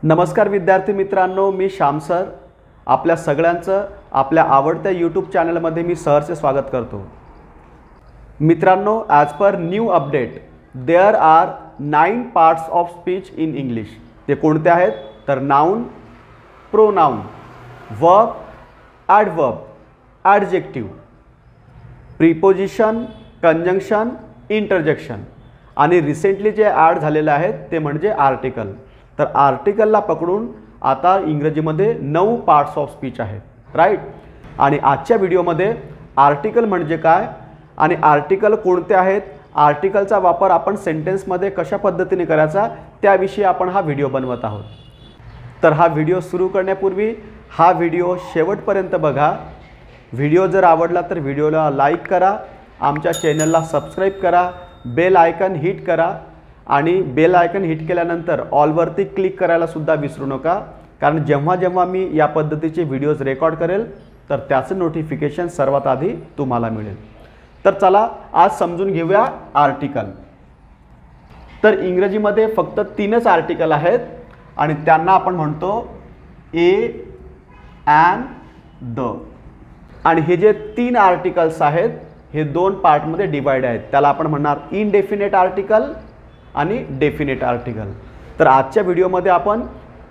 नमस्कार विद्यार्थी मित्रांनो, मी श्याम सर आपल्या सगळ्यांचं आपल्या आवडत्या यूट्यूब चॅनलमध्ये मी सहर्ष स्वागत करतो। मित्रांनो, as per new update there are 9 parts of speech in English. ते कोणते आहेत तर noun, pronoun, verb, adverb, adjective, preposition, conjunction, interjection आणि रिसेंटली जे ॲड झालेले आहेत ते म्हणजे आर्टिकल। तर आर्टिकलला पकडून आता इंग्रजीमध्ये 9 पार्ट्स ऑफ स्पीच आहेत, राईट। आणि आजच्या व्हिडिओमध्ये आर्टिकल म्हणजे काय आणि आर्टिकल कोणते आहेत, आर्टिकलचा वापर आपण सेंटेन्समध्ये कशा पद्धतीने करायचा त्याविषयी आपण हा व्हिडिओ बनवत आहोत। तर हा व्हिडिओ सुरू करण्यापूर्वी हा व्हिडिओ शेवटपर्यंत बघा। व्हिडिओ जर आवडला तर व्हिडिओला लाईक करा, आमच्या चॅनलला सबस्क्राईब करा, बेल आयकन हिट करा आणि बेल आयकन हिट केल्यानंतर ऑलवरती क्लिक करायला सुद्धा विसरू नका, कारण जेव्हा जेव्हा मी या पद्धतीचे व्हिडिओज रेकॉर्ड करेल तर त्याचं नोटिफिकेशन सर्वात आधी तुम्हाला मिळेल। तर चला आज समजून घेऊया आर्टिकल। तर इंग्रजीमध्ये फक्त 3च आर्टिकल आहेत आणि त्यांना आपण म्हणतो ए, ॲन, द। आणि हे जे 3 आर्टिकल्स आहेत हे 2 पार्टमध्ये डिवाइड आहेत, त्याला आपण म्हणणार इनडेफिनेट आर्टिकल आणि डेफिनेट आर्टिकल। तर आजच्या व्हिडिओमध्ये आपण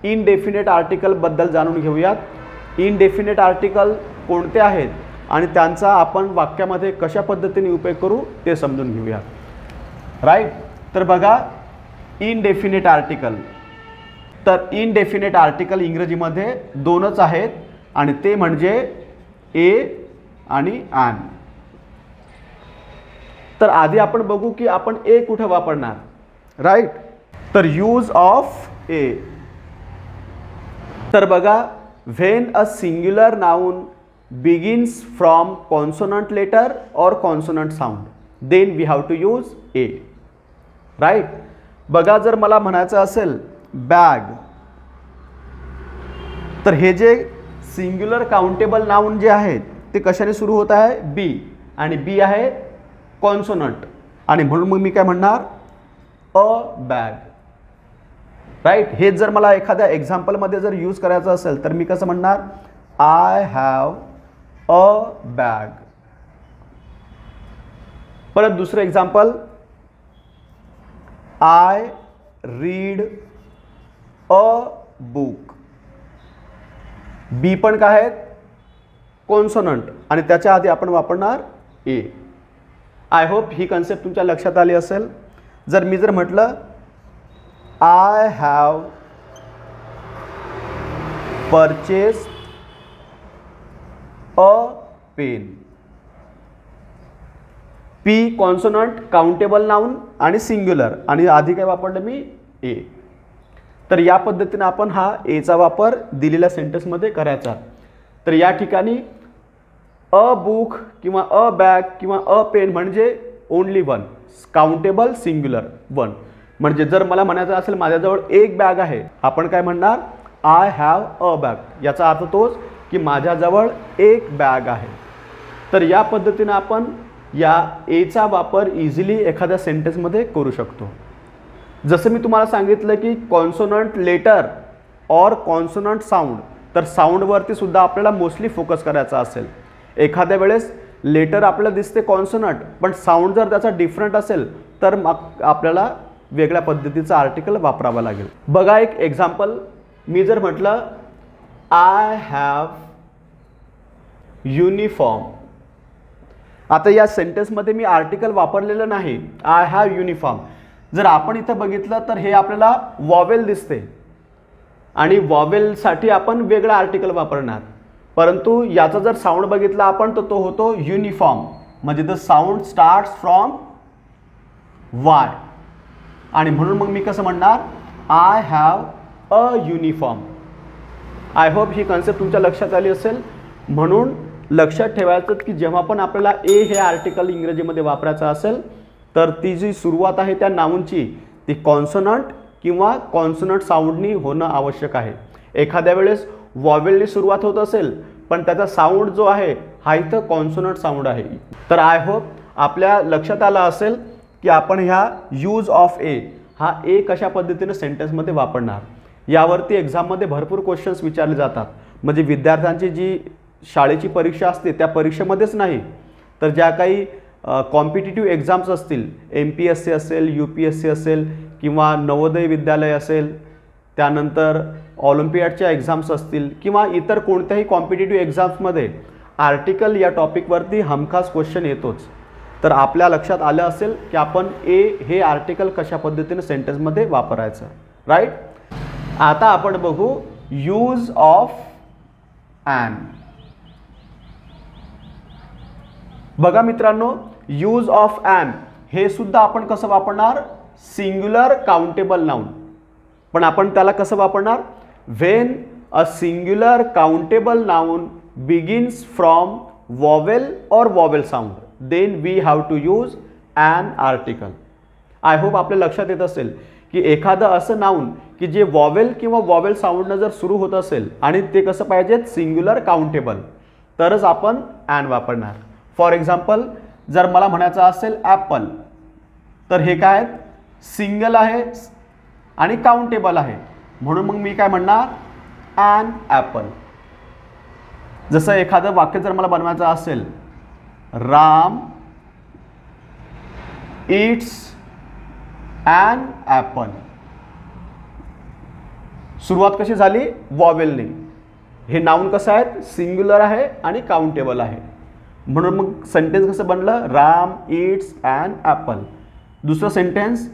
इनडेफिनेट आर्टिकल बद्दल जाणून घेऊयात। इनडेफिनेट आर्टिकल कोणते आहेत आणि त्यांचा आपण वाक्यामध्ये कशा पद्धतीने उपयोग करू ते समजून घेऊया, राईट। तर बघा इनडेफिनेट आर्टिकल। तर इनडेफिनेट आर्टिकल इंग्रजीमध्ये 2च आहेत आणि ते म्हणजे ए आणि ॲन। तर आधी आपण बघू की आपण ए कुठे वापरणार, राईट। तर यूज ऑफ ए। तर बघा when a singular noun begins from consonant letter और consonant sound then we have to use a, right. बघा जर मला म्हणायचं असेल बॅग, तर हे जे सिंग्युलर काउंटेबल नाउन जे आहेत ते कशाने सुरू होत आहे, बी, आणि बी आहे कॉन्सोनंट, आणि म्हणून मग मी काय म्हणणार अ बॅग, राईट। हे जर मला एखाद्या एक्झाम्पलमध्ये जर यूज करायचं असेल तर मी कसं म्हणणार, आय हॅव अ बॅग। परत दुसरं example, I read a book. B पण काय आहेत कॉन्सोनंट आणि त्याच्या आधी आपण वापरणार ए। आय होप ही कन्सेप्ट तुमच्या लक्षात आली असेल। जर मी जर म्हटलं I have purchased a pen, P consonant, countable noun आणि सिंग्युलर, आणि आधी काय वापरलं मी ए। तर या पद्धतीने आपण हा एचा वापर दिलेल्या सेंटेन्समध्ये करायचा। तर या ठिकाणी अ बुक किंवा अ बॅग किंवा अ पेन म्हणजे only one, countable singular one. म्हणजे जर मला म्हणायचं असेल माझ्याजवळ एक बॅग आहे, आपण काय म्हणणार आय हॅव अ बॅग। याचा अर्थ तोच की माझ्याजवळ एक बॅग आहे। तर या पद्धतीने आपण या एचा वापर इझिली एखाद्या सेंटेन्समध्ये करू शकतो। जसं मी तुम्हाला सांगितलं की कॉन्सोनंट लेटर और कॉन्सोनंट साऊंड, तर साऊंडवरती सुद्धा आपल्याला मोस्टली फोकस करायचा असेल। एखाद्या वेळेस लेटर आपल्याला दिसते कॉन्सोनंट पण साऊंड जर त्याचा डिफरंट असेल तर मग आपल्याला वेगळ्या पद्धतीचा आर्टिकल वापरावा लागेल। बघा एक एक्झाम्पल, मी जर म्हटलं आय हॅव युनिफॉर्म, आता या सेंटेन्समध्ये मी आर्टिकल वापरलेलं नाही, आय हॅव युनिफॉर्म। जर आपण इथं बघितलं तर हे आपल्याला वॉवेल दिसते आणि वॉवेलसाठी आपण वेगळं आर्टिकल वापरणार, परंतु याचा जर साऊंड बघितला आपण तर तो होतो युनिफॉर्म, म्हणजे the sound starts from Y, आणि म्हणून मग मी कसं म्हणणार I have a uniform. I hope ही कन्सेप्ट तुमच्या लक्षात आली असेल। म्हणून लक्षात ठेवायचं की जेव्हा पण आपल्याला ए हे आर्टिकल इंग्रजीमध्ये वापरायचं असेल तर ती जी सुरुवात आहे त्या नाउनची ती कॉन्सोनंट किंवा कॉन्सोनंट साऊंडनी होणं आवश्यक आहे। एखाद्या वेळेस वॉवेलनी सुरुवात होत असेल पण त्याचा साऊंड जो आहे हा इथं कॉन्सोनंट साऊंड आहे। तर आय होप आपल्या लक्षात आलं असेल की आपण ह्या यूज ऑफ ए हा ए कशा पद्धतीने सेंटेन्समध्ये वापरणार। यावरती एक्झाममध्ये भरपूर क्वेश्चन्स विचारले जातात. म्हणजे विद्यार्थ्यांची जी शाळेची परीक्षा असते त्या परीक्षेमध्येच नाही, तर ज्या काही कॉम्पिटिटिव्ह एक्झाम्स असतील, MPSC असेल, UPSC असेल किंवा नवोदय विद्यालय असेल, त्यानंतर ऑलिम्पियाडच्या एक्झाम्स असतील किंवा इतर कोणत्याही कॉम्पिटिटिव्ह एक्झाम्समध्ये आर्टिकल या टॉपिकवरती हमखास क्वेश्चन येतोच. तर आपल्या लक्षात आलं असेल की आपण हे आर्टिकल कशा पद्धतीने सेंटेन्समध्ये वापरायचं. राईट. आता आपण बघू यूज ऑफ ॲन. बघा मित्रांनो, यूज ऑफ ॲन हे सुद्धा आपण कसं वापरणार, सिंग्युलर काउंटेबल नाउन. पण आपण त्याला कसं वापरणार, when a singular countable noun begins from vowel और vowel sound, then we have to use an article. I hope आपल्या लक्षात येत असेल की एखादं असं नाउन की जे वॉवेल किंवा वॉवेल साऊंडनं जर सुरू होत असेल आणि ते कसं पाहिजे, सिंग्युलर काउंटेबल, तरच आपण ॲन वापरणार. फॉर एक्झाम्पल, जर मला म्हणायचं असेल ॲपल, तर हे काय आहेत, सिंगल आहे आणि काउंटेबल आहे, म्हणून मग मी काय म्हणणार, ॲन ॲपल. जसं एखादं वाक्य जर मला बनवायचं असेल, राम इट्स ॲन ॲपल. सुरुवात कशी झाली, वॉवेलने. हे नाउन कसं आहे, सिंग्युलर आहे आणि काउंटेबल आहे, म्हणून मग सेंटेन्स कसं बनलं, राम इट्स ॲन ॲपल. दुसरं sentence,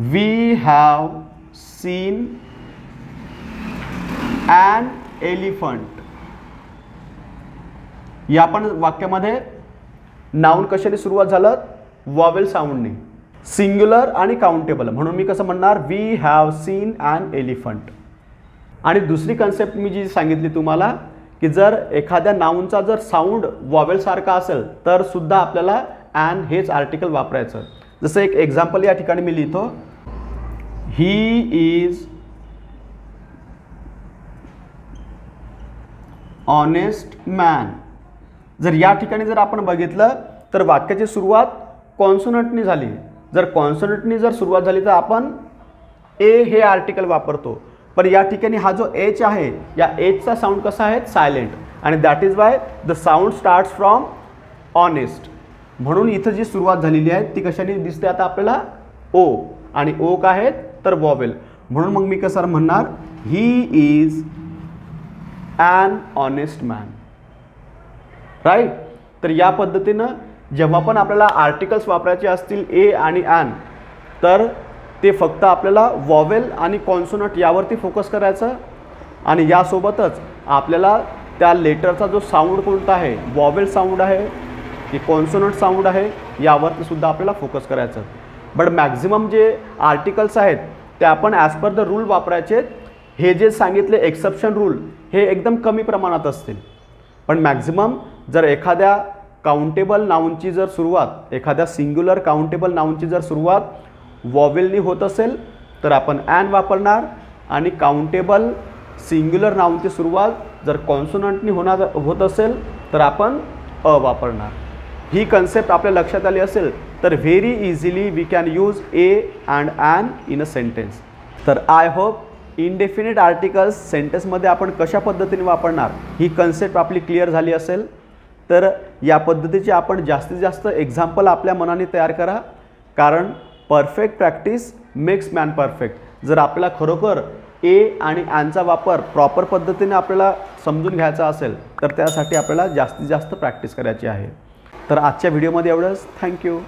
we have seen an elephant. या पण वाक्यामध्ये नाउन कशाने सुरुवात झालं, वॉवेल साऊंडने, सिंग्युलर आणि काउंटेबल, म्हणून मी कसं म्हणणार, we have seen an elephant. आणि दुसरी कन्सेप्ट मी जी सांगितली तुम्हाला की जर एखाद्या नाउनचा जर साऊंड वॉवेल सारखा असेल तर सुद्धा आपल्याला ॲन हेच आर्टिकल वापरायचं. जसं एक एक्झाम्पल या ठिकाणी मी लिहितो, ही इज ऑनेस्ट मॅन. जर या ठिकाणी जर आपण बघितलं तर वाक्याची सुरुवात कॉन्सोनंटनी झाली. जर कॉन्सोनंटनी जर सुरुवात झाली तर आपण ए हे आर्टिकल वापरतो, पण या ठिकाणी हा जो एच आहे, या एचचा साऊंड कसा आहे, सायलेंट, आणि that is why the sound starts from honest. म्हणून इथं जी सुरुवात झालेली आहे ती कशाने दिसते आता आपल्याला, ओ, आणि ओ काय आहेत तर वॉवेल. म्हणून मग मी कसं म्हणणार, he is an honest man. Right. तर या पद्धतीनं जेव्हा पण आपल्याला आर्टिकल्स वापरायचे असतील ए आणि ॲन, तर ते फक्त आपल्याला वॉवेल आणि कॉन्सोनंट यावरती फोकस करायचं, आणि यासोबतच आपल्याला त्या लेटरचा जो साऊंड कोणता आहे, वॉवेल साऊंड आहे की कॉन्सोनंट साऊंड आहे, यावरती सुद्धा आपल्याला फोकस करायचं. बट मॅक्झिमम जे आर्टिकल्स आहेत ते आपण ॲज पर द रूल वापरायचे. हे जे सांगितले एक्सेप्शन रूल हे एकदम कमी प्रमाणात असतील, पण मॅक्झिमम जर एखाद्या काउंटेबल नाउनची जर सुरुवात, एखाद्या सिंग्युलर काउंटेबल नाउनची जर सुरुवात वॉवेलनी होत असेल तर आपण ॲन वापरणार, आणि काउंटेबल सिंग्युलर नाउनची सुरुवात जर कॉन्सोनंटनी होत असेल तर आपण अ वापरणार. ही कन्सेप्ट आपल्या लक्षात आली असेल तर very easily we can use a and an in a sentence. तर आय होप इनडेफिनिट आर्टिकल्स सेंटेन्समध्ये आपण कशा पद्धतीने वापरणार ही कन्सेप्ट आपली क्लिअर झाली असेल. तर या पद्धतीचे आपण जास्तीत जास्त एक्झाम्पल आपल्या मनाने तयार करा, कारण perfect practice makes man perfect. जर आपल्याला खरोखर ए आणि ॲनचा वापर प्रॉपर पद्धतीने आपल्याला समजून घ्यायचा असेल तर त्यासाठी आपल्याला जास्तीत जास्त प्रॅक्टिस करायची आहे. तर आजच्या व्हिडिओमध्ये एवढंच. थँक्यू.